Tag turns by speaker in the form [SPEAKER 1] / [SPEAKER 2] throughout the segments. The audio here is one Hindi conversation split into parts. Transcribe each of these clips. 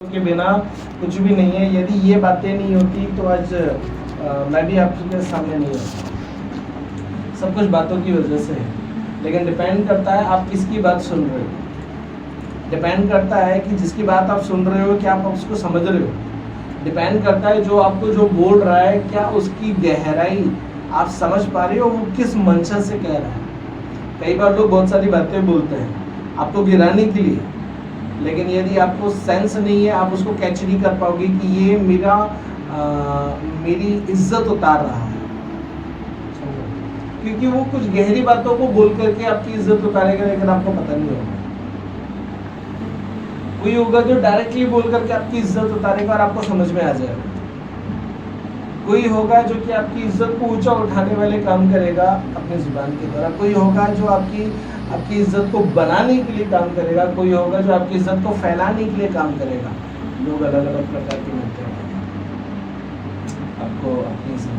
[SPEAKER 1] के बिना कुछ भी नहीं है। यदि ये बातें नहीं होती तो आज मैं भी आपके सामने नहीं होता। सब कुछ बातों की वजह से है, लेकिन डिपेंड करता है आप किसकी बात सुन रहे हो। डिपेंड करता है कि जिसकी बात आप सुन रहे हो क्या आप उसको समझ रहे हो। डिपेंड करता है जो आपको जो बोल रहा है क्या उसकी गहराई आप समझ पा रहे हो, वो किस मंशा से कह रहा है। कई बार लोग बहुत सारी बातें बोलते हैं आपको गिराने के लिए, लेकिन यदि आपको सेंस नहीं है आप उसको कैच नहीं कर पाओगे कि ये मेरी इज्जत उतार रहा है, क्योंकि वो कुछ गहरी बातों को बोल करके आपकी इज्जत उतारेगा, लेकिन आपको पता नहीं होगा। कोई होगा जो डायरेक्टली बोल करके आपकी इज्जत उतारेगा और आपको समझ में आ जाएगा। कोई होगा जो कि आपकी इज्जत को ऊंचा उठाने वाले काम करेगा अपनी जुबान के द्वारा। कोई होगा जो आपकी इज्जत को बनाने के लिए काम करेगा। कोई होगा जो आपकी इज्जत को फैलाने के लिए काम करेगा। लोग अलग अलग प्रकार के मिलते हैं आपको अपनी इज्जत।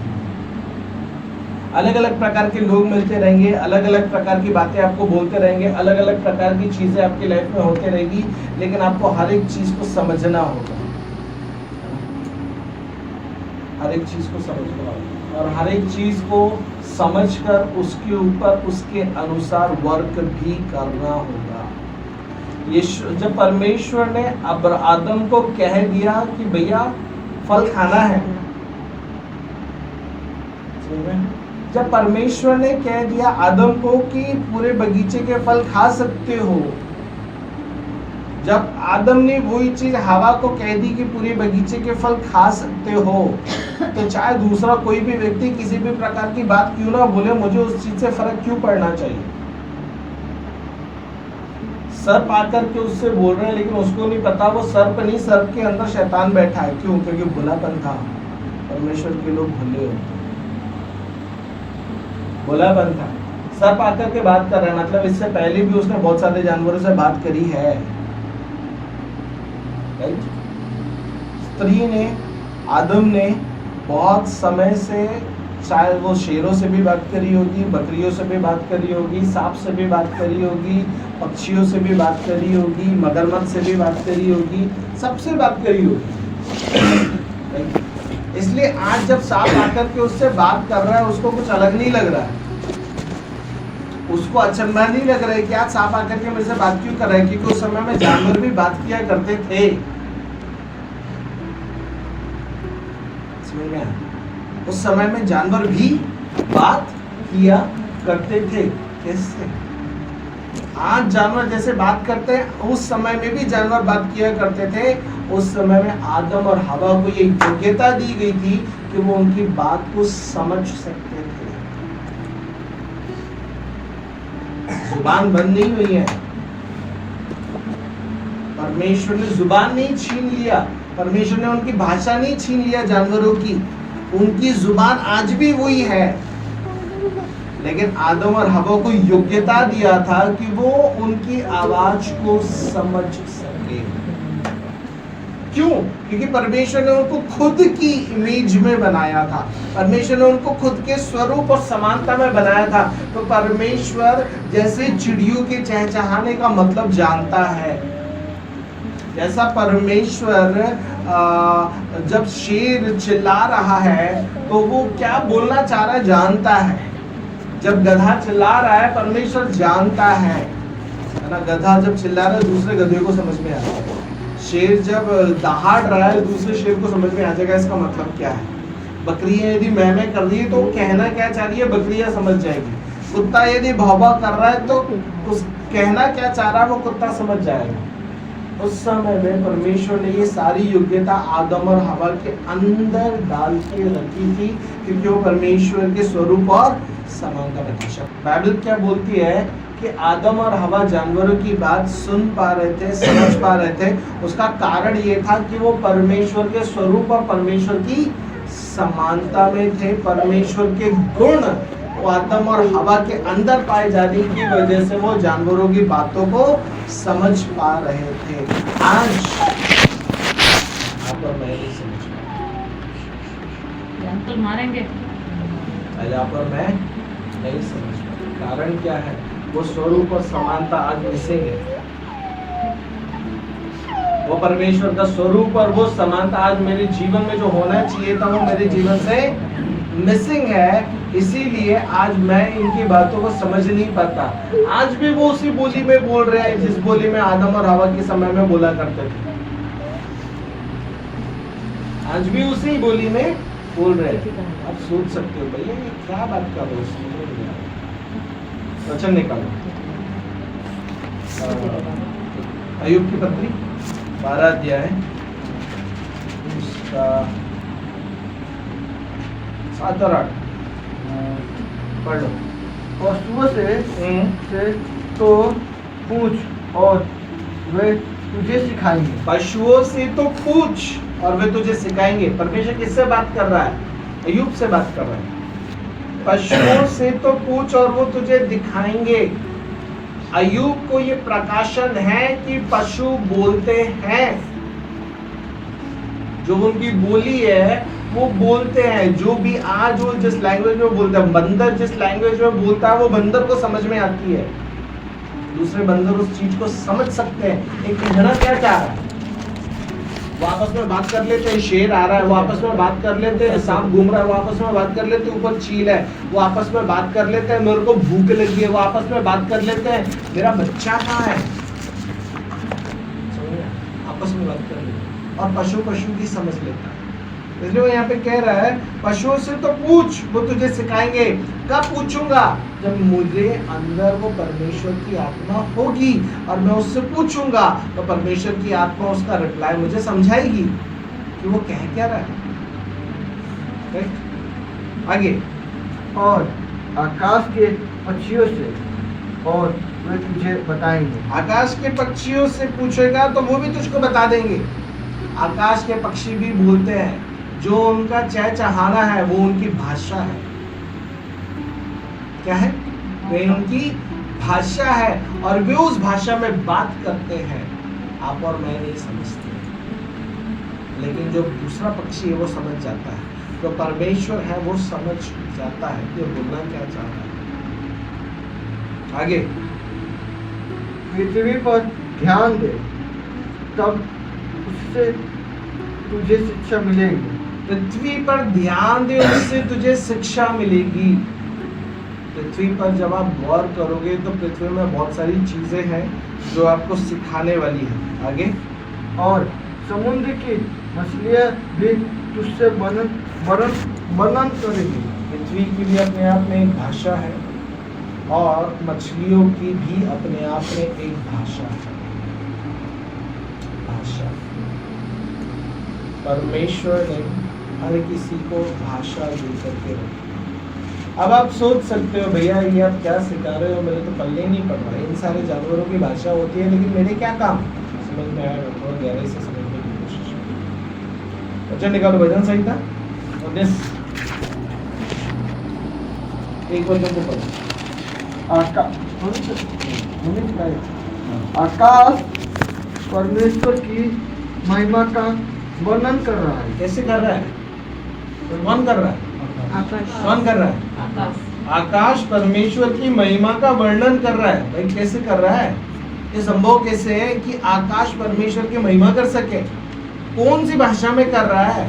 [SPEAKER 1] अलग अलग प्रकार के लोग मिलते रहेंगे, अलग अलग प्रकार की बातें आपको बोलते रहेंगे, अलग अलग प्रकार की चीजें आपकी लाइफ में होती रहेगी, लेकिन आपको हर एक चीज को समझना होगा। हर एक चीज को समझना होगा और हर एक चीज को समझकर उसके ऊपर उसके अनुसार वर्क भी करना होगा। ये जब परमेश्वर ने आदम को कह दिया कि भैया फल खाना है, जब परमेश्वर ने कह दिया आदम को कि पूरे बगीचे के फल खा सकते हो, जब आदम ने वही चीज हवा को कह दी कि पूरे बगीचे के फल खा सकते हो, तो चाहे दूसरा कोई भी व्यक्ति किसी भी प्रकार की बात क्यों ना बोले, मुझे उस चीज से फर्क क्यों पड़ना चाहिए। सर्प आकर के उससे बोल रहे हैं, लेकिन उसको नहीं पता वो सर्प नहीं, सर्प के अंदर शैतान बैठा है। क्यों? क्योंकि भुलापन था। परमेश्वर के लोग भूले होते, भुलापन था। सर्प आकर के बात कर रहा है, मतलब इससे पहले भी उसने बहुत सारे जानवरों से बात करी है। स्त्री ने, आदम ने बहुत समय से, शायद वो शेरों से भी बात करी होगी, बकरियों से भी बात करी होगी, सांप से भी बात करी होगी, पक्षियों से भी बात करी होगी, मगरमच्छ से भी बात करी होगी, सबसे बात करी होगी। इसलिए आज जब सांप आकर के उससे बात कर रहा है, उसको कुछ अलग नहीं लग रहा है, उसको अचंभा नहीं लग रहा है कि आज सांप आकर के मेरे से बात क्यों कर रहा है, क्योंकि उस समय में जानवर भी बात किया करते थे। उस समय में जानवर भी बात किया करते थे। कैसे? आज जानवर जैसे बात करते हैं, उस समय में भी जानवर बात किया करते थे। उस समय में आदम और हवा को ये योग्यता दी गई थी कि वो उनकी बात को समझ सकते थे। जुबान बंद नहीं हुई है, परमेश्वर ने जुबान नहीं छीन लिया, परमेश्वर ने उनकी भाषा नहीं छीन लिया जानवरों की, उनकी जुबान आज भी वही है। लेकिन आदम और हवा को योग्यता दिया था कि वो उनकी आवाज को समझ सके। क्यों? क्योंकि परमेश्वर ने उनको खुद की इमेज में बनाया था, परमेश्वर ने उनको खुद के स्वरूप और समानता में बनाया था। तो परमेश्वर जैसे चिड़ियों के चहचहाने का मतलब जानता है, जैसा परमेश्वर जब शेर चिल्ला रहा है तो वो क्या बोलना चाह रहा है जानता है। जब गधा चिल्ला रहा है परमेश्वर जानता है ना। गधा जब चिल्ला रहा है दूसरे गधे को समझ में आता है। शेर जब दहाड़ रहा है दूसरे शेर को समझ में आ जाएगा इसका मतलब क्या है। बकरियां यदि मैं कर रही है तो कहना क्या चाह रही है बकरियां समझ जाएगी। कुत्ता यदि भौंभा कर रहा है तो उस कहना क्या चाह रहा है वो कुत्ता समझ जाएगा। उस समय में परमेश्वर ने ये सारी योग्यता आदम और हवा के अंदर डाल के रखी थी, क्योंकि वो परमेश्वर के स्वरूप और समानता रखी। बाइबल क्या बोलती है कि आदम और हवा जानवरों की बात सुन पा रहे थे, समझ पा रहे थे। उसका कारण ये था कि वो परमेश्वर के स्वरूप और परमेश्वर की समानता में थे। परमेश्वर के गुण आदम और हवा के अंदर पाए जाने की वजह से वो जानवरों की बातों को समझ पा रहे थे। आज आप और मैं नहीं समझ पाए,
[SPEAKER 2] मारेंगे
[SPEAKER 1] आज आप और मैं नहीं समझ पाए। कारण क्या है? वो स्वरूप और समानता आज मिसिंग है। वो परमेश्वर का स्वरूप और वो समानता आज मेरे जीवन में जो होना चाहिए था वो मेरे जीवन से मिसिंग है। इसीलिए आज मैं इनकी बातों को समझ नहीं पाता। आज भी वो उसी बोली में बोल रहे हैं जिस बोली में आदम और हवा के समय में बोला करते थे। आज भी उसी बोली में बोल रहे हैं। आप सोच सकते हो भैया ये क्या बात कर रहे हो। वचन निकालो अय्यूब की पत्री 12 अध्याय उसका 7 और 8 पढ़ लो।
[SPEAKER 2] पशुओं से तो पूछ और वे तुझे सिखाएंगे।
[SPEAKER 1] पशुओं से तो पूछ और वे तुझे सिखाएंगे। परमेश्वर किससे बात कर रहा है? अय्यूब से बात कर रहा है। पशुओं से तो पूछ और वो तुझे दिखाएंगे। अय्यूब को ये प्रकाशन है कि पशु बोलते हैं, जो उनकी बोली है वो बोलते हैं। जो भी आज वो जिस लैंग्वेज में बोलता है, बंदर जिस लैंग्वेज में बोलता है वो बंदर को समझ में आती है। दूसरे बंदर उस चीज को समझ सकते हैं। एक पिंजरा क्या चाह रहा है, वो आपस में बात कर लेते हैं। शेर आ रहा है वो आपस में बात कर लेते हैं। सांप घूम रहा है वो आपस में बात कर लेते हैं। ऊपर चील है वो आपस में बात कर लेते हैं। मेरे को भूख लगी है वो आपस में बात कर लेते हैं। मेरा बच्चा कहाँ है, आपस में बात कर लेते हैं। और पशु की समझ लेता है। इसलिए वो यहाँ पे कह रहा है पशुओं से तो पूछ वो तुझे सिखाएंगे। कब पूछूंगा? जब मुझे अंदर वो परमेश्वर की आत्मा होगी और मैं उससे पूछूंगा तो परमेश्वर की आत्मा उसका रिप्लाई मुझे समझाएगी कि वो कह क्या रहा है। राइट? आगे।
[SPEAKER 2] और आकाश के पक्षियों से और वे तुझे बताएंगे।
[SPEAKER 1] आकाश के पक्षियों से पूछेगा तो वो भी तुझको बता देंगे। आकाश के पक्षी भी बोलते हैं। जो उनका चहचहाना है वो उनकी भाषा है। क्या है? वे उनकी भाषा है और वे उस भाषा में बात करते हैं। आप और मैं नहीं समझते, लेकिन जो दूसरा पक्षी है वो समझ जाता है। जो परमेश्वर है वो समझ जाता है कि बोलना क्या चाहता है। आगे।
[SPEAKER 2] पृथ्वी पर ध्यान दे तब उससे तुझे शिक्षा मिलेगी।
[SPEAKER 1] पृथ्वी पर ध्यान दे उससे तुझे शिक्षा मिलेगी। पृथ्वी पर जब आप गौर करोगे तो पृथ्वी में बहुत सारी चीजें हैं जो आपको सिखाने वाली है। आगे।
[SPEAKER 2] और समुद्र की मछलियाँ भी तुझसे वर्णन करेगी।
[SPEAKER 1] पृथ्वी की भी अपने आप में एक भाषा है और मछलियों की भी अपने आप में एक भाषा है। भाषा परमेश्वर ने हर किसी को भाषा दे करके रखी। अब आप सोच सकते हो भैया ये आप क्या सिखा रहे हो, मेरे तो पल्ले नहीं पड़ रहा। इन सारे जानवरों की भाषा होती है लेकिन मेरे क्या काम? समझ में आया? थोड़ा गहराई से समझने की कोशिश करो। अच्छा निकालो भजन संहिता 19 एक वचन को पढ़ो।
[SPEAKER 2] आकाश परमेश्वर की महिमा का वर्णन कर रहा है।
[SPEAKER 1] कैसे कर रहा है? कौन कर रहा है? कौन कर रहा है? आकाश परमेश्वर की महिमा का वर्णन कर रहा है। भाई कैसे कर रहा है? ये संभव कैसे है कि आकाश परमेश्वर की महिमा कर सके? कौन सी भाषा में कर रहा है?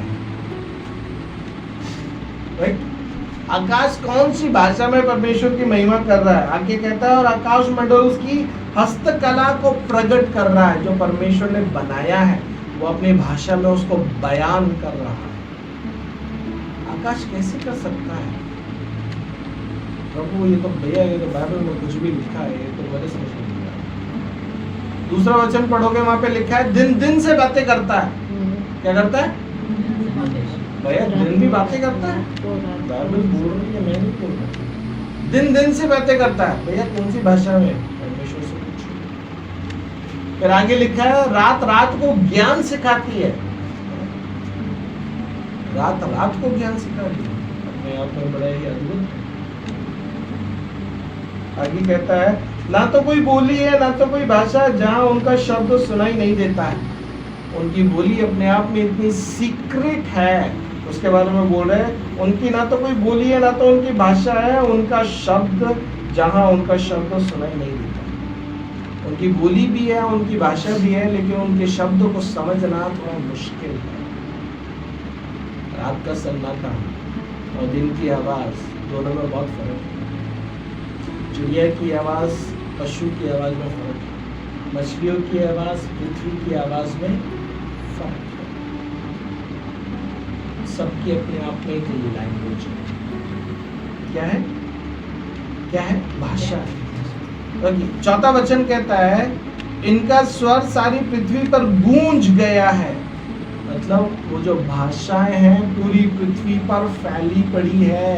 [SPEAKER 1] राइट? आकाश कौन सी भाषा में परमेश्वर की महिमा कर रहा है? आगे कहता है और आकाश मंडल उसकी हस्तकला को प्रकट कर रहा है। जो परमेश्वर ने बनाया है वो अपनी भाषा में उसको बयान कर रहा है। आकाश कैसे कर सकता है? प्रभु ये तो भैया ये तो बाइबल में कुछ भी लिखा है, ये तो मुझे समझ नहीं आ रहा। दूसरा वचन पढ़ोगे वहां पे लिखा है दिन दिन से बातें करता है। क्या करता है भैया? दिन भी बातें करता है। बाइबल बोल रही है, मैं नहीं बोल रहा। दिन दिन से बातें करता है। भैया कौन सी भाषा में? परमेश्वर से पूछो। फिर आगे लिखा है रात रात को ज्ञान सिखाती है। रात रात को ज्ञान सिखाती है। अपने आप में बड़ा ही अद्भुत। आगे कहता है ना तो कोई बोली है ना तो कोई भाषा जहां उनका शब्द सुनाई नहीं देता है। उनकी बोली अपने आप में इतनी सीक्रेट है, उसके बारे में बोल रहे हैं। उनकी ना तो कोई बोली है ना तो उनकी भाषा है, उनका शब्द जहां उनका शब्द सुनाई नहीं देता। उनकी बोली भी है, उनकी भाषा भी है, लेकिन उनके शब्दों को समझना थोड़ा मुश्किल है। रात का सन्नाटा और दिन की आवाज दोनों में बहुत फर्क है। चिड़िया की आवाज, पशु की आवाज में फर्क है, मछलियों की आवाज, पृथ्वी की आवाज में फर्क है। सबकी अपने आप में एक लैंग्वेज है। क्या है? क्या है? भाषा है। चौथा वचन कहता है इनका स्वर सारी पृथ्वी पर गूंज गया है। मतलब वो जो भाषाएं हैं पूरी पृथ्वी पर फैली पड़ी है।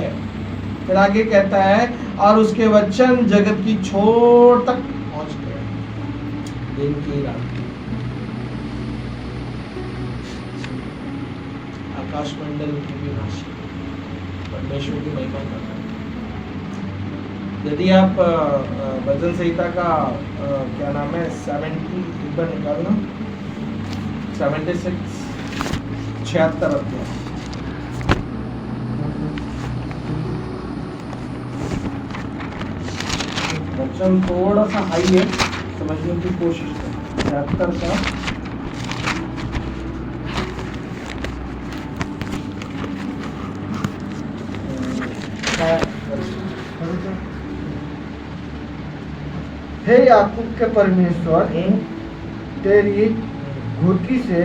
[SPEAKER 1] फिर आगे कहता है और उसके वचन जगत की छोर तक पहुंच गए, दिन की रात की। आकाश मंडल की भी भाषा परमेश्वर की महिमा कर रहा है। यदि आप भजन संहिता का क्या नाम है 70 एक बार निकालना 76 76 अध्याय। वचन थोड़ा सा हाई है, समझने की कोशिश करें। 76 का
[SPEAKER 2] हे याकूब के परमेश्वर, तेरी घुड़की से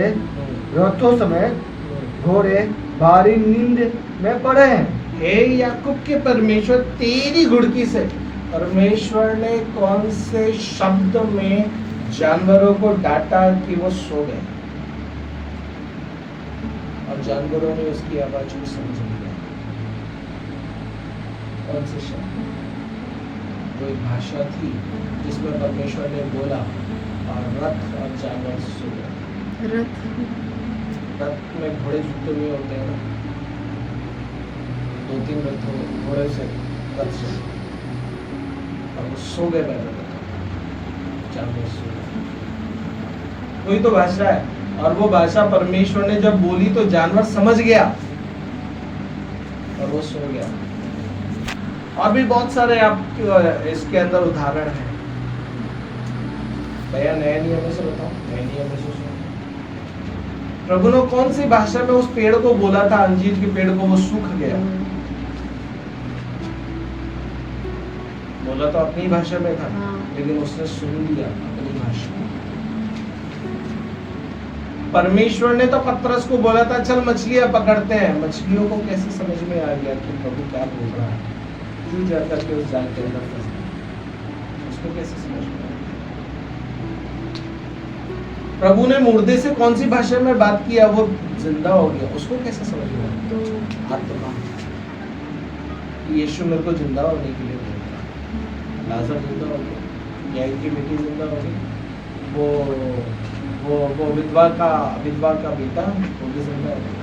[SPEAKER 2] रथों समेत घोड़े भारी नींद में पड़े हैं।
[SPEAKER 1] हे याकूब के परमेश्वर, तेरी घुड़की से। परमेश्वर ने कौन से शब्द में जानवरों को डांटा कि वो सो गए, और जानवरों ने उसकी आवाज को समझ लिया? कौन से शब्द? वो एक भाषा थी जिसमें परमेश्वर ने बोला और रथ और जानवर सो गए। रथ में घोड़े जुटे हुए होते हैं ना, 2-3 रथ घोड़े से रथ से, और वो सो गए बैठे, जानवर सो गए। कोई तो भाषा है, और वो भाषा परमेश्वर ने जब बोली तो जानवर समझ गया और वो सो गया। और भी बहुत सारे आप इसके अंदर उदाहरण हैं। भैया नए नियम में से बताओ, नए नियम में से सुनो। प्रभु ने कौन सी भाषा में उस पेड़ को बोला था, अंजीर के पेड़ को, वो सूख गया? बोला तो अपनी भाषा में था, लेकिन उसने सुन लिया अपनी भाषा। परमेश्वर ने तो पतरस को बोला था चल मछलियां पकड़ते हैं। मछलियों को कैसे समझ में आ गया कि प्रभु क्या बोल रहा है? क्यों जा करके उस जाल के अंदर फंस गए? उसको कैसे समझ में आया? प्रभु ने मुर्दे से कौन सी भाषा में बात किया, वो जिंदा हो गया, उसको कैसे समझ में आया? आत्मा। यीशु मेरे को जिंदा होने के लिए बोल रहा है। लाजर जिंदा हो गया, याईर की बेटी जिंदा हो गई, वो विधवा का बेटा वो भी जिंदा हो गया।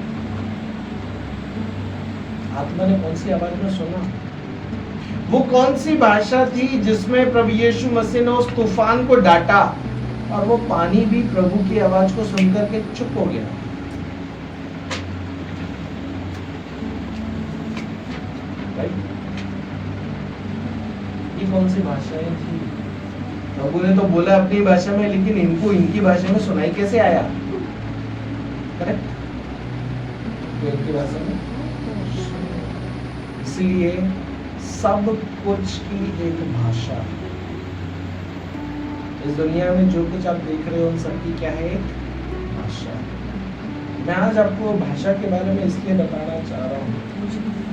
[SPEAKER 1] आत्मा ने कौन सी आवाज में सुना? वो कौन सी भाषा थी जिसमें प्रभु यीशु मसीह ने उस तूफान को डांटा, और वो पानी भी प्रभु की आवाज को सुनकर के चुप हो गया? ये कौन सी भाषाएं थी? प्रभु ने तो बोला अपनी भाषा में, लेकिन इनको इनकी भाषा में सुनाई कैसे आया? करेक्ट? इनकी भाषा में। इसलिए सब कुछ की एक भाषा। इस दुनिया में जो कुछ आप देख रहे हो उन सब की क्या है? एक भाषा। मैं आज आपको भाषा के बारे में इसलिए बताना चाह रहा हूँ,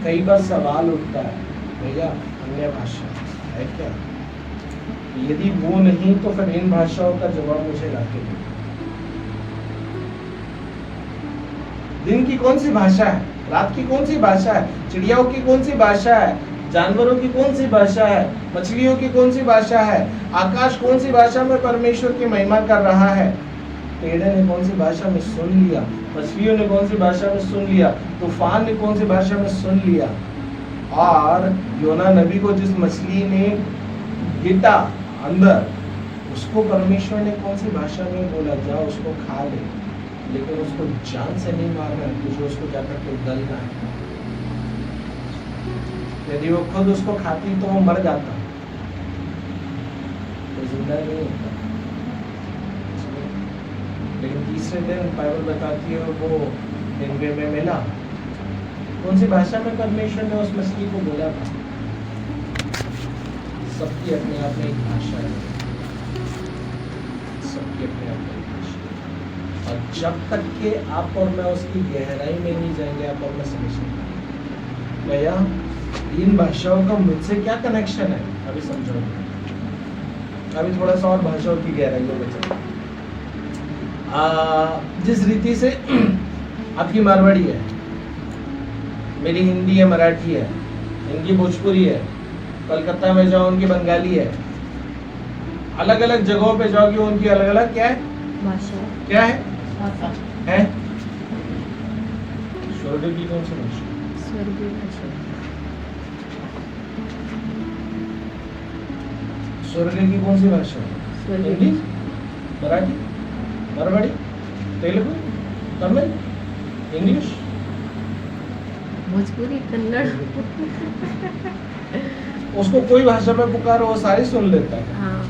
[SPEAKER 1] कई बार सवाल उठता है भैया अन्य भाषा है क्या? यदि वो नहीं तो फिर इन भाषाओं का जवाब मुझे लाके दो। दिन की कौन सी भाषा है? रात की कौन सी भाषा है? चिड़ियाओं की कौन सी भाषा है? जानवरों की कौन सी भाषा है? मछलियों की कौन सी भाषा है? आकाश कौन सी भाषा में परमेश्वर की महिमा कर रहा है? पेड़े ने कौन सी भाषा में सुन लिया? मछलियों ने कौन सी भाषा में सुन लिया? तूफान ने कौन सी भाषा में सुन लिया? और योना नबी को जिस मछली ने गिटा अंदर, उसको परमेश्वर ने कौन सी भाषा में बोला जाओ उसको खा ले, लेकिन उसको जान से नहीं मारना है, तुझे उसको जाकर के गलना है। यदि वो खुद उसको खाती तो वो मर जाता, तो जिंदा नहीं होता। लेकिन तीसरे दिन बाइबल बताती है वो निनवे में मिला। कौन सी भाषा में परमेश्वर ने उस मछली को बोला था? सबकी अपनी अपनी एक भाषा है, सबकी अपनी अपनी एक भाषा है। और जब तक के आप और मैं उसकी गहराई में नहीं जाएंगे, आप और मैं समझ नहीं पाएंगे भैया इन भाषाओं का मुझसे क्या कनेक्शन है। अभी समझोगे, अभी थोड़ा सा और भाषाओं की गहराइयों में चलो। जिस रीति से आपकी मारवाड़ी है, मेरी हिंदी है, मराठी है, इनकी भोजपुरी है, कलकत्ता में जाओ उनकी बंगाली है, अलग अलग जगहों पे जाओगे उनकी अलग अलग क्या है
[SPEAKER 3] भाषा,
[SPEAKER 1] क्या है
[SPEAKER 3] भाषा,
[SPEAKER 1] है स्वर्ग की कौन सी भाषा?
[SPEAKER 3] स्वर्गीय भाषा,
[SPEAKER 1] स्वर्ग की कौन सी भाषा है?
[SPEAKER 3] स्वर्गीय
[SPEAKER 1] हिंदी, मराठी, मारवाड़ी, तेलुगु, तमिल, इंग्लिश,
[SPEAKER 3] भोजपुरी, कन्नड़।
[SPEAKER 1] उसको कोई भाषा में पुकारो वो सारी सुन लेता है।
[SPEAKER 3] हाँ,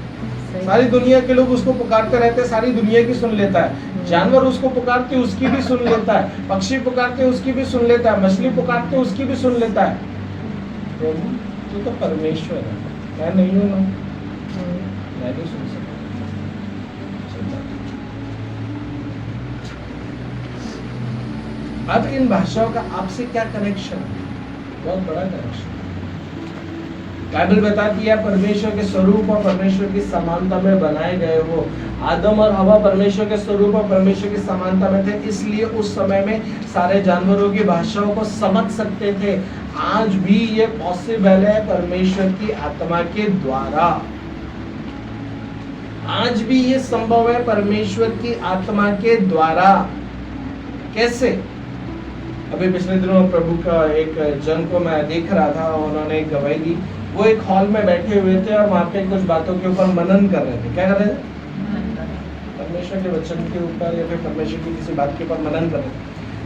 [SPEAKER 3] सही।
[SPEAKER 1] सारी दुनिया के लोग उसको पुकारते रहते हैं, सारी दुनिया की सुन लेता है। जानवर उसको पुकारते उसकी भी सुन लेता है, पक्षी पुकारते उसकी भी सुन लेता है, मछली पुकारते उसकी भी सुन लेता है। तो परमेश्वर है, मैं नहीं हूं ना, मैं नहीं सुन सकता। अब इन भाषाओं का आपसे क्या कनेक्शन है? बहुत बड़ा कनेक्शन। बाइबल बताती है परमेश्वर के स्वरूप और परमेश्वर की समानता में बनाए गए हो। आदम और हवा परमेश्वर के स्वरूप और परमेश्वर की समानता में थे, इसलिए उस समय में सारे जानवरों की भाषाओं को समझ सकते थे। आज भी ये पॉसिबल है परमेश्वर की आत्मा के द्वारा। आज भी ये संभव है परमेश्वर की आत्मा के द्वारा। कैसे? अभी पिछले दिनों प्रभु का एक जन को मैं देख रहा था, उन्होंने एक गवाही दी। वो एक हॉल में बैठे हुए थे और वहां पे कुछ बातों के ऊपर मनन कर रहे थे। क्या कर रहे थे? परमेश्वर के वचन के ऊपर या फिर परमेश्वर की किसी बात के ऊपर मनन कर रहे थे।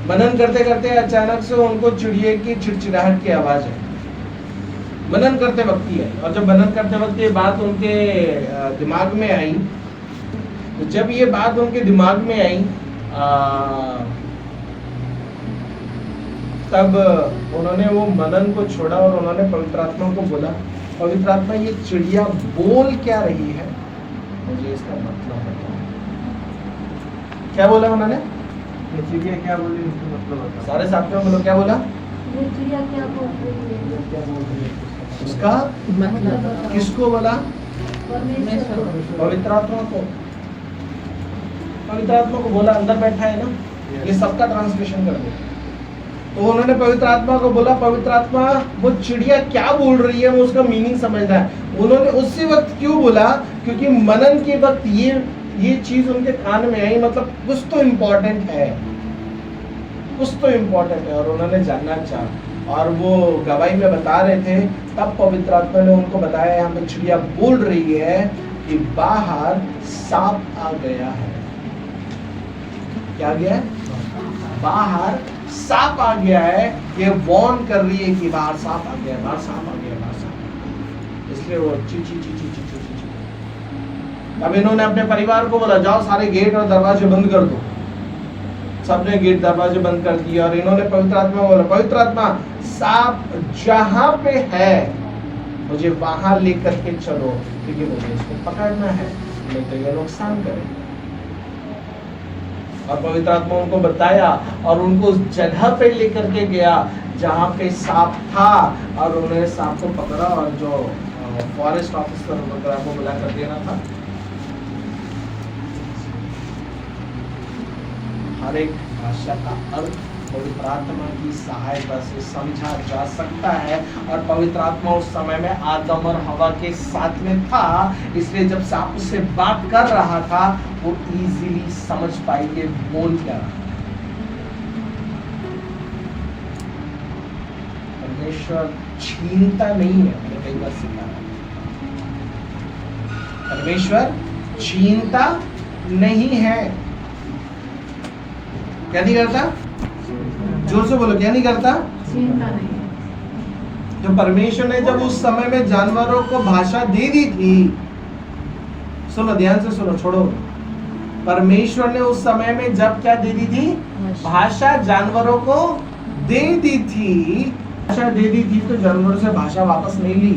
[SPEAKER 1] मनन करते करते अचानक से उनको चिड़िया की चिड़चिड़ाहट की आवाज है। मनन करते वक्त ही है, और जब मनन करते वक्त ये बात उनके दिमाग में आई, तो जब ये बात उनके दिमाग में आई तब उन्होंने वो मनन को छोड़ा और उन्होंने पवित्र आत्मा को बोला, पवित्र आत्मा ये चिड़िया बोल क्या रही है, मुझे इसका मतलब बताओ। क्या बोला उन्होंने?
[SPEAKER 2] ये चिड़िया क्या बोली उसका मतलब बताओ।
[SPEAKER 1] सारे साथियों बोलो, क्या बोला?
[SPEAKER 3] ये चिड़िया क्या बोल रही है?
[SPEAKER 1] उसका
[SPEAKER 3] मतलब
[SPEAKER 1] किसको बोला?
[SPEAKER 3] परमेश्वर।
[SPEAKER 1] पवित्र आत्मा को। पवित्र आत्मा को बोला, अंदर बैठा है ना, ये सबका ट्रांसलेशन कर दे। तो उन्होंने पवित्र आत्मा को बोला, पवित्र आत्मा वो चिड़िया क्या बोल रही है, वो उसका मीनिंग समझना है। उन्होंने उसी वक्त क्यों बोला? क्योंकि मनन के वक्त ये चीज उनके कान में आई, मतलब कुछ तो इम्पोर्टेंट है, कुछ तो इम्पोर्टेंट है, और उन्होंने जानना चाहा। और वो गवाही में बता रहे थे, तब पवित्र आत्मा ने उनको बताया, यहाँ पे चिड़िया बोल रही है कि बाहर सांप आ गया है। क्या आ गया है? बाहर सांप आ गया है। ये वॉर्न कर रही है कि बाहर सांप आ गया, बाहर सांप आ गया, बाहर सांप। इसलिए वो ची ची ची ची ची ची ची। अब इन्होंने अपने परिवार को बोला, जाओ सारे गेट और दरवाजे बंद कर दो। सबने गेट दरवाजे बंद कर दिए और इन्होंने पवित्र आत्मा को बोला, पवित्र आत्मा सांप जहां पे है मुझे वहां लेकर के चलो, क्योंकि मुझे इसको पकड़ना है, नहीं तो ये नुकसान करेगा। और पवित्र आत्मा उनको बताया और उनको उस जगह पे लेकर के गया जहाँ पे सांप था, और उन्होंने सांप को पकड़ा और जो फॉरेस्ट ऑफिसर वगैरह को बुला कर देना था। हर एक भाषा का अर्थ पवित्र आत्मा की सहायता से समझा जा सकता है, और पवित्र आत्मा उस समय में आदम और हवा के साथ में था, इसलिए जब सांप उससे बात कर रहा था वो इजीली समझ पाई कि बोल क्या रहा। परमेश्वर छीनता नहीं है, मैंने कई बार सीखा है। परमेश्वर छीनता नहीं है। क्या नहीं करता? जोर से बोलो, क्या नहीं करता?
[SPEAKER 3] चिंता नहीं।
[SPEAKER 1] जो परमेश्वर ने जब उस समय में जानवरों को भाषा दे दी थी, सुनो ध्यान से सुनो, छोड़ो। परमेश्वर ने उस समय में जब क्या दे दी थी? भाषा जानवरों को दे दी थी। भाषा दे दी थी तो जानवरों से भाषा वापस नहीं ली,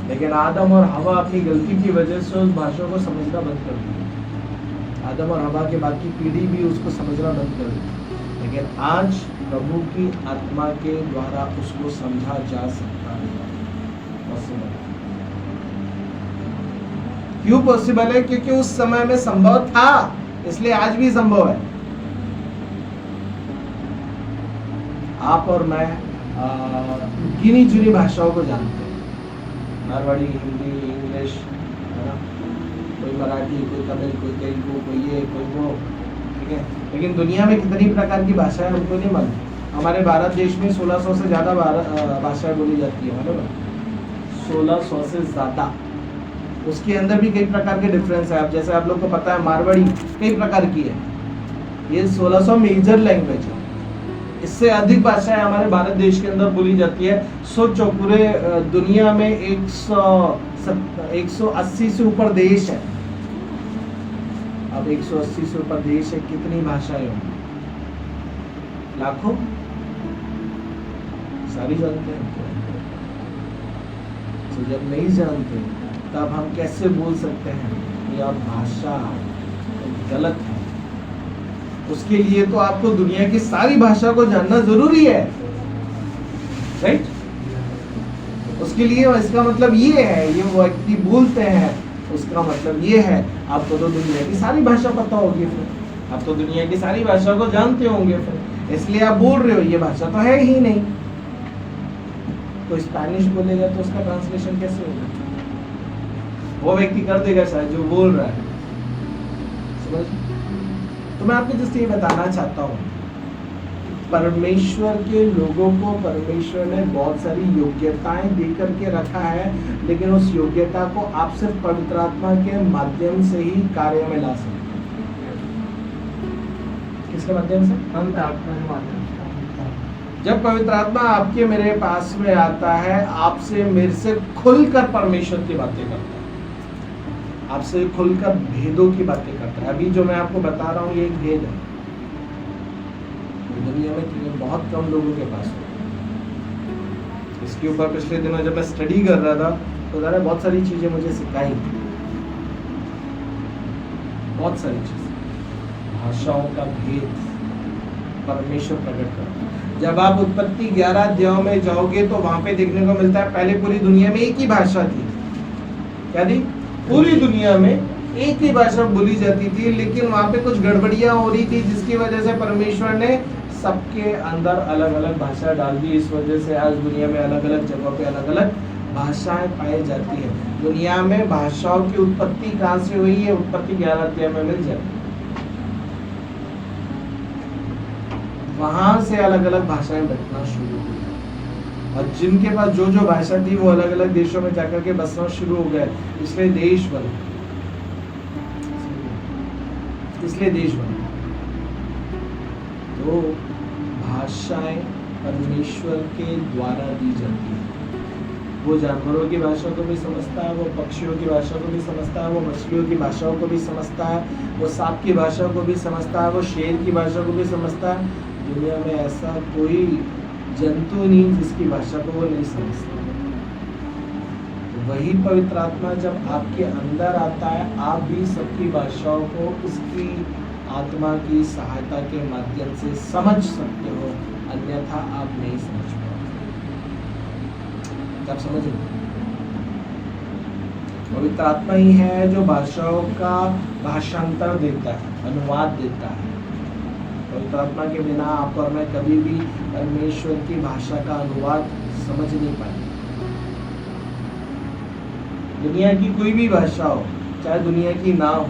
[SPEAKER 1] लेकिन आदम और हवा अपनी गलती की वजह से उस भाषा को समझना बंद कर दिया। आदम और हवा के बाद की पीढ़ी भी उसको समझना बंद कर दी, लेकिन आज प्रभु की आत्मा के द्वारा उसको समझा जा सकता है। पॉसिबल है। क्यों पॉसिबल है? क्योंकि उस समय में संभव था, इसलिए आज भी संभव है। आप और मैं गिनी चुनी भाषाओं को जानते हैं, मारवाड़ी, हिंदी, इंग्लिश, है ना, कोई मराठी, कोई तमिल, कोई तेलुगु, कोई ये, कोई वो, ठीक है। लेकिन दुनिया में कितनी प्रकार की भाषाएं हमको नहीं मालूम। हमारे भारत देश में 1600 से ज़्यादा भाषाएं बोली जाती है, मालूम है? 1600 से ज़्यादा। उसके अंदर भी कई प्रकार के डिफरेंस है। अब जैसे आप लोग को पता है मारवाड़ी कई प्रकार की है, ये 1600 मेजर लैंग्वेज है। इससे अधिक भाषाएं हमारे भारत देश के अंदर बोली जाती है। सोचो, पूरे दुनिया में 180 से ऊपर देश है। अब 180 से ऊपर देश है, कितनी भाषाएं होंगी? लाखों? सारी जानते हैं। तो जब नहीं जानते तब हम कैसे बोल सकते हैं कि आप भाषा गलत है? उसके लिए तो आपको दुनिया की सारी भाषा को जानना जरूरी है, राइट? उसके लिए इसका मतलब ये है, ये व्यक्ति बोलते हैं, उसका मतलब ये है आपको तो दुनिया की सारी भाषा पता होगी, फिर आप तो दुनिया की सारी भाषा को जानते होंगे, फिर इसलिए आप बोल रहे हो। ये भाषा तो है ही नहीं। तो स्पेनिश बोलेगा तो उसका ट्रांसलेशन कैसे होगा? वो व्यक्ति कर देगा शायद जो बोल रहा है, समझ? तो मैं आपको जस्ट ये बताना चाहता हूँ, परमेश्वर के लोगों को परमेश्वर ने बहुत सारी योग्यताएं दे करके रखा है, लेकिन उस योग्यता को आप सिर्फ पवित्र आत्मा के माध्यम से ही कार्य में ला सकते हैं। किसके माध्यम से?
[SPEAKER 2] पवित्र आत्मा के माध्यम से।
[SPEAKER 1] जब पवित्र आत्मा आपके मेरे पास में आता है, आपसे मेरे से खुलकर परमेश्वर की बातें करता है, आपसे खुलकर भेदों की बातें करता है। अभी जो मैं आपको बता रहा हूँ ये एक भेद है, दुनिया में बहुत कम लोगों के पास है। इसके ऊपर पिछले दिनों जब मैं स्टडी कर रहा था तो ज़रा बहुत सारी चीजें मुझे सिखाई, बहुत सारी चीजें। भाषाओं का भेद परमेश्वर प्रकट करता है। जब आप उत्पत्ति 11 अध्यायों में जाओगे तो वहां पे देखने को मिलता है, पहले पूरी दुनिया में एक ही भाषा थी। क्या थी? पूरी दुनिया में एक ही भाषा बोली जाती थी, लेकिन वहां पे कुछ गड़बड़ियां हो रही थी, जिसकी वजह से परमेश्वर ने सबके अंदर अलग अलग भाषा डाल दी। इस वजह से आज दुनिया में अलग अलग जगहों पे अलग अलग भाषाएं पाई जाती है। दुनिया में भाषाओं की उत्पत्ति कहाँ से हुई है? उत्पत्ति 11 अध्याय में मिल जाती है। वहां से अलग अलग भाषाएं बचना शुरू हुई, और जिनके पास जो जो भाषा थी वो अलग अलग देशों में जाकर के बसना शुरू हो गए, इसलिए देश बने, इसलिए देश बने। तो भाषाएं परमेश्वर के द्वारा दी जाती है। वो जानवरों की भाषा को भी समझता है, वो पक्षियों की भाषा को भी समझता है, वो मछलियों की भाषाओं को भी समझता है, वो सांप की भाषा को भी समझता है, वो शेर की भाषा को भी समझता है। दुनिया में ऐसा कोई जंतु नहीं जिसकी भाषा को वो नहीं समझता। तो वही पवित्र आत्मा जब आपके अंदर आता है, आप भी सबकी भाषाओं को उसकी आत्मा की सहायता के माध्यम से समझ सकते हो, अन्यथा आप नहीं समझ पाओगे। आप समझ लो, पवित्र आत्मा ही है जो भाषाओं का भाषांतर देता है, अनुवाद देता है। पवित्र आत्मा के बिना आप और मैं कभी भी परमेश्वर की भाषा का अनुवाद समझ नहीं पाएंगे। दुनिया की कोई भी भाषा हो, चाहे दुनिया की ना हो,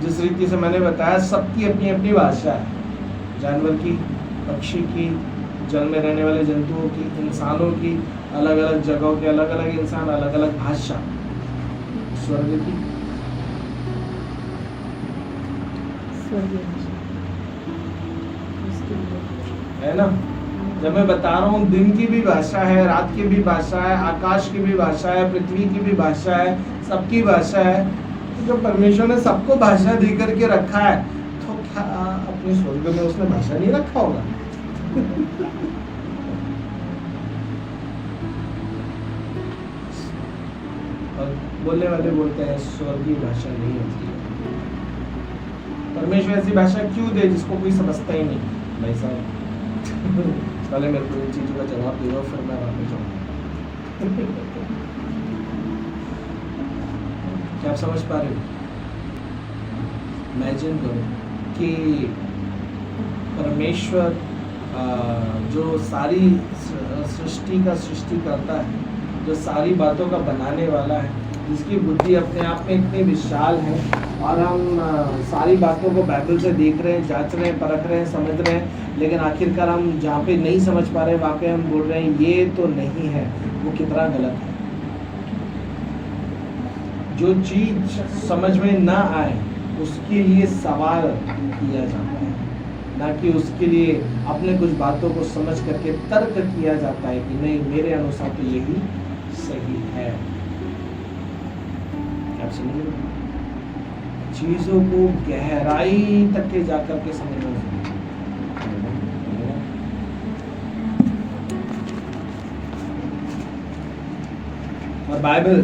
[SPEAKER 1] जिस रीति से मैंने बताया, सबकी अपनी अपनी भाषा है। जानवर की, पक्षी की, जल में रहने वाले जंतुओं की, इंसानों की, अलग अलग जगहों के अलग अलग इंसान, अलग अलग भाषा। स्वर्ग की है ना। जब मैं बता रहा हूँ दिन की भी भाषा है, रात की भी भाषा है, आकाश की भी भाषा है, पृथ्वी की भी भाषा है, सबकी भाषा है। जब परमेश्वर ने सबको भाषा दे करके रखा है तो क्या अपने स्वर्ग में उसने भाषा नहीं रखा होगा? और बोलने वाले बोलते हैं स्वर्गीय भाषा नहीं होती है। परमेश्वर ऐसी भाषा क्यों दे जिसको कोई समझता ही नहीं? भाई साहब पहले मेरे को इन चीजों का जवाब दे दो, फिर मैं वापस जाऊंगा। क्या आप समझ पा रहे हो? इमेजिन करो कि परमेश्वर जो सारी सृष्टि का सृष्टि करता है, जो सारी बातों का बनाने वाला है, जिसकी बुद्धि अपने आप में इतनी विशाल है, और हम सारी बातों को बाइबल से देख रहे हैं, जांच रहे हैं, परख रहे हैं, समझ रहे हैं, लेकिन आखिरकार हम जहाँ पे नहीं समझ पा रहे वहाँ पे हम बोल रहे हैं ये तो नहीं है। वो कितना गलत है। जो चीज समझ में ना आए उसके लिए सवाल किया जाता है, ना कि उसके लिए अपने कुछ बातों को समझ करके तर्क किया जाता है कि नहीं मेरे अनुसार तो यही सही है। आप समझ रहे हो? चीजों को गहराई तक के जाकर के समझना चाहिए। और बाइबल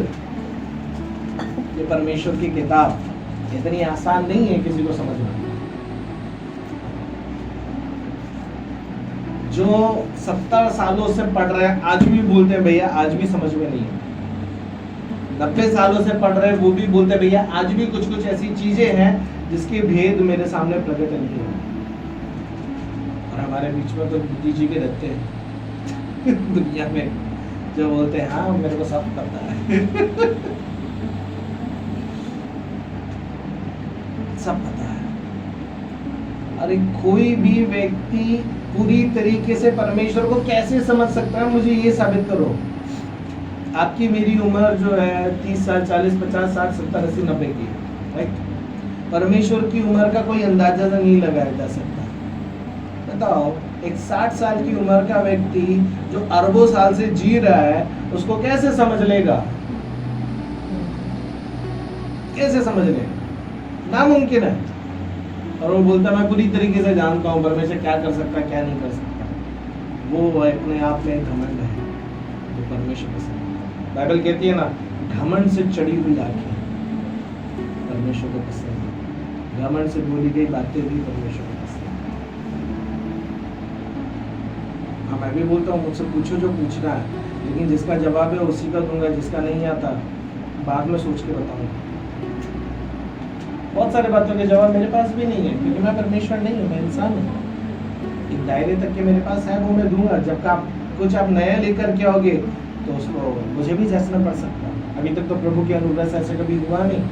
[SPEAKER 1] ये परमेश्वर की किताब इतनी आसान नहीं है किसी को समझना। जो 70 सालों से पढ़ रहे हैं आज भी बोलते हैं भैया आज भी समझ में नहीं है। 90 सालों से पढ़ रहे हैं वो भी बोलते हैं भैया आज भी कुछ कुछ ऐसी चीजें हैं जिसके भेद मेरे सामने प्रकट नहीं है। और हमारे बीच में तो बुद्धि जी के रहते हैं दुनिया में जो बोलते हैं हाँ मेरे को सब पता है सब पता है। अरे कोई भी व्यक्ति पूरी तरीके से परमेश्वर को कैसे समझ सकता है? मुझे ये साबित करो। आपकी मेरी उम्र जो है 30 साल 40 50 60 70 80 90 की, राइट? परमेश्वर की उम्र का कोई अंदाजा नहीं लगाया जा सकता। बताओ एक 60 साल की उम्र का व्यक्ति जो अरबों साल से जी रहा है उसको कैसे समझ लेगा? कैसे समझ लेगा? नामुमकिन है। और वो बोलता मैं पूरी तरीके से जानता हूँ परमेश्वर क्या कर सकता है क्या नहीं कर सकता। वो अपने आप में घमंड है जो परमेश्वर के साथ। बाइबल कहती है ना घमंड से चढ़ी हुई आंखें परमेश्वर को पसंद है। घमंड से बोली गई बातें भी परमेश्वर को पसंद है। हाँ मैं भी बोलता हूँ मुझसे पूछो जो पूछना है, लेकिन जिसका जवाब है उसी का दूंगा, जिसका नहीं आता बाद में सोच के बताऊंगा। बहुत सारे बातों के जवाब मेरे पास भी नहीं है क्योंकि मैं परमेश्वर नहीं हूँ, मैं इंसान हूँ। एक दायरे तक के मेरे पास है वो मैं दूंगा। जब आप कुछ आप नया लेकर के आओगे तो उसको मुझे भी जांचना पड़ सकता है। अभी तक तो प्रभु के अनुग्रह से ऐसे कभी हुआ नहीं,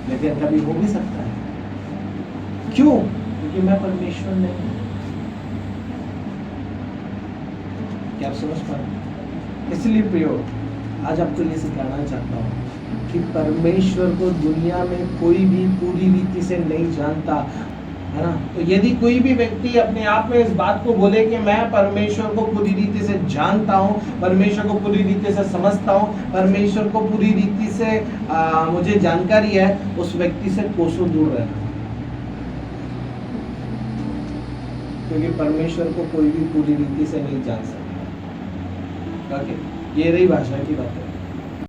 [SPEAKER 1] लेकिन कभी हो भी सकता है। क्यों? क्योंकि मैं परमेश्वर नहीं हूँ। क्या आप समझ पा रहे? इसलिए प्रियो आज आपको ये सिखाना चाहता हूँ कि परमेश्वर को दुनिया में कोई भी पूरी रीति से नहीं जानता, है ना? तो यदि कोई भी व्यक्ति अपने आप में इस बात को बोले कि मैं परमेश्वर को पूरी रीति से जानता हूँ, परमेश्वर को पूरी रीति से समझता हूँ, परमेश्वर को पूरी रीति से मुझे जानकारी है, उस व्यक्ति से कोसों दूर रहना। क्योंकि परमेश्वर को कोई भी पूरी रीति से नहीं जान सकता। ओके, ये रही भाषा की बात है।